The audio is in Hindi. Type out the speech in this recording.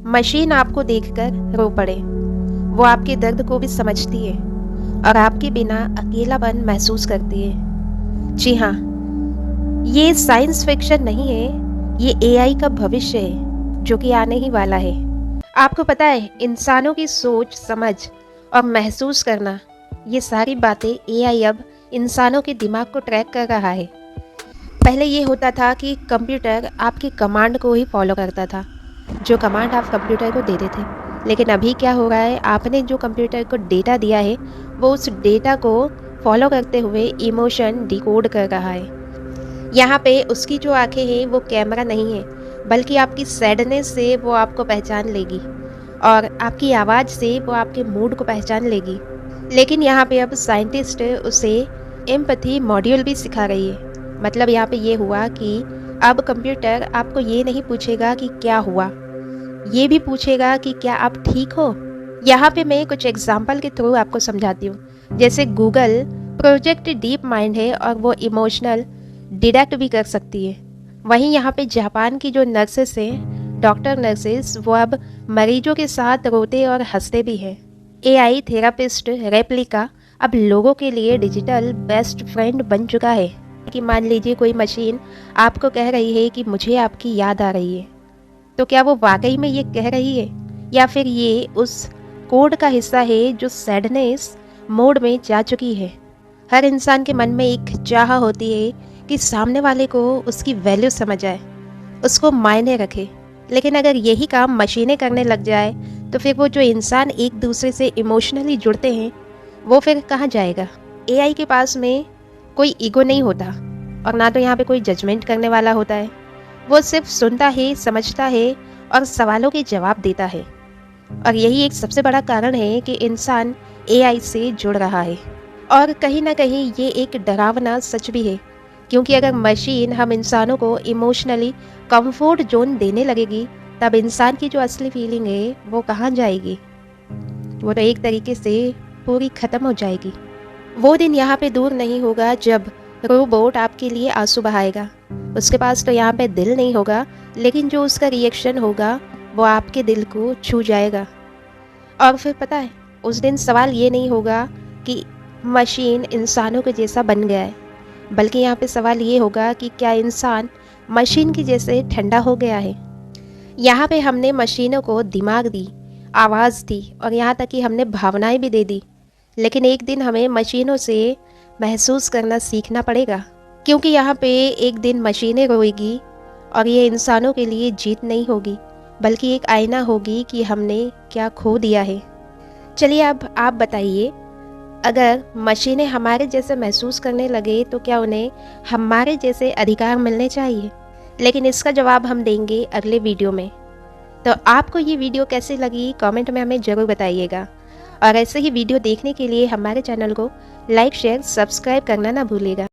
मशीन आपको देखकर रो पड़े। वो आपके दर्द को भी समझती है और आपके बिना अकेलापन महसूस करती है। जी हाँ, ये साइंस फिक्शन नहीं है, ये एआई का भविष्य है जो कि आने ही वाला है। आपको पता है, इंसानों की सोच, समझ और महसूस करना, ये सारी बातें एआई अब इंसानों के दिमाग को ट्रैक कर रहा है। पहले ये होता था कि कंप्यूटर आपकी कमांड को ही फॉलो करता था, जो कमांड आप कंप्यूटर को देते थे। लेकिन अभी क्या हो रहा है, आपने जो कंप्यूटर को डेटा दिया है वो उस डेटा को फॉलो करते हुए इमोशन डिकोड कर रहा है। यहाँ पे उसकी जो आंखें हैं वो कैमरा नहीं है, बल्कि आपकी सैडनेस से वो आपको पहचान लेगी और आपकी आवाज़ से वो आपके मूड को पहचान लेगी। लेकिन यहाँ पे अब साइंटिस्ट उसे एम्पैथी मॉड्यूल भी सिखा रही है। मतलब यहाँ पे ये हुआ कि अब कंप्यूटर आपको ये नहीं पूछेगा कि क्या हुआ, ये भी पूछेगा कि क्या आप ठीक हो। यहाँ पे मैं कुछ एग्जाम्पल के थ्रू आपको समझाती हूँ। जैसे गूगल प्रोजेक्ट डीप माइंड है और वो इमोशनल डिटेक्ट भी कर सकती है। वहीं यहाँ पे जापान की जो नर्सेस हैं, डॉक्टर नर्सेस, वो अब मरीजों के साथ रोते और हंसते भी हैं। एआई थेरापिस्ट रेप्लिका अब लोगों के लिए डिजिटल बेस्ट फ्रेंड बन चुका है। कि मान लीजिए कोई मशीन आपको कह रही है कि मुझे आपकी याद आ रही है, तो क्या वो वाकई में ये कह रही है या फिर ये उस कोड का हिस्सा है जो सैडनेस मोड में जा चुकी है। हर इंसान के मन में एक चाह होती है कि सामने वाले को उसकी वैल्यू समझ आए, उसको मायने रखे। लेकिन अगर यही काम मशीनें करने लग जाए तो फिर वो जो इंसान एक दूसरे से इमोशनली जुड़ते हैं वो फिर कहाँ जाएगा। एआई के पास में कोई ईगो नहीं होता और ना तो यहाँ पे कोई जजमेंट करने वाला होता है। वो सिर्फ सुनता है, समझता है और सवालों के जवाब देता है। और यही एक सबसे बड़ा कारण है कि इंसान एआई से जुड़ रहा है। और कहीं ना कहीं ये एक डरावना सच भी है, क्योंकि अगर मशीन हम इंसानों को इमोशनली कंफर्ट जोन देने लगेगी, तब इंसान की जो असली फीलिंग है वो कहाँ जाएगी। वो तो एक तरीके से पूरी ख़त्म हो जाएगी। वो दिन यहाँ पे दूर नहीं होगा जब रोबोट आपके लिए आंसू बहाएगा। उसके पास तो यहाँ पे दिल नहीं होगा, लेकिन जो उसका रिएक्शन होगा वो आपके दिल को छू जाएगा। और फिर पता है, उस दिन सवाल ये नहीं होगा कि मशीन इंसानों के जैसा बन गया है, बल्कि यहाँ पे सवाल ये होगा कि क्या इंसान मशीन के जैसे ठंडा हो गया है। यहाँ पे हमने मशीनों को दिमाग दी, आवाज़ दी और यहाँ तक कि हमने भावनाएं भी दे दी। लेकिन एक दिन हमें मशीनों से महसूस करना सीखना पड़ेगा, क्योंकि यहाँ पे एक दिन मशीनें रोएगी और ये इंसानों के लिए जीत नहीं होगी, बल्कि एक आईना होगी कि हमने क्या खो दिया है। चलिए अब आप बताइए, अगर मशीनें हमारे जैसे महसूस करने लगे तो क्या उन्हें हमारे जैसे अधिकार मिलने चाहिए? लेकिन इसका जवाब हम देंगे अगले वीडियो में। तो आपको ये वीडियो कैसी लगी कमेंट में हमें ज़रूर बताइएगा। और ऐसे ही वीडियो देखने के लिए हमारे चैनल को लाइक, शेयर, सब्सक्राइब करना ना भूलिएगा।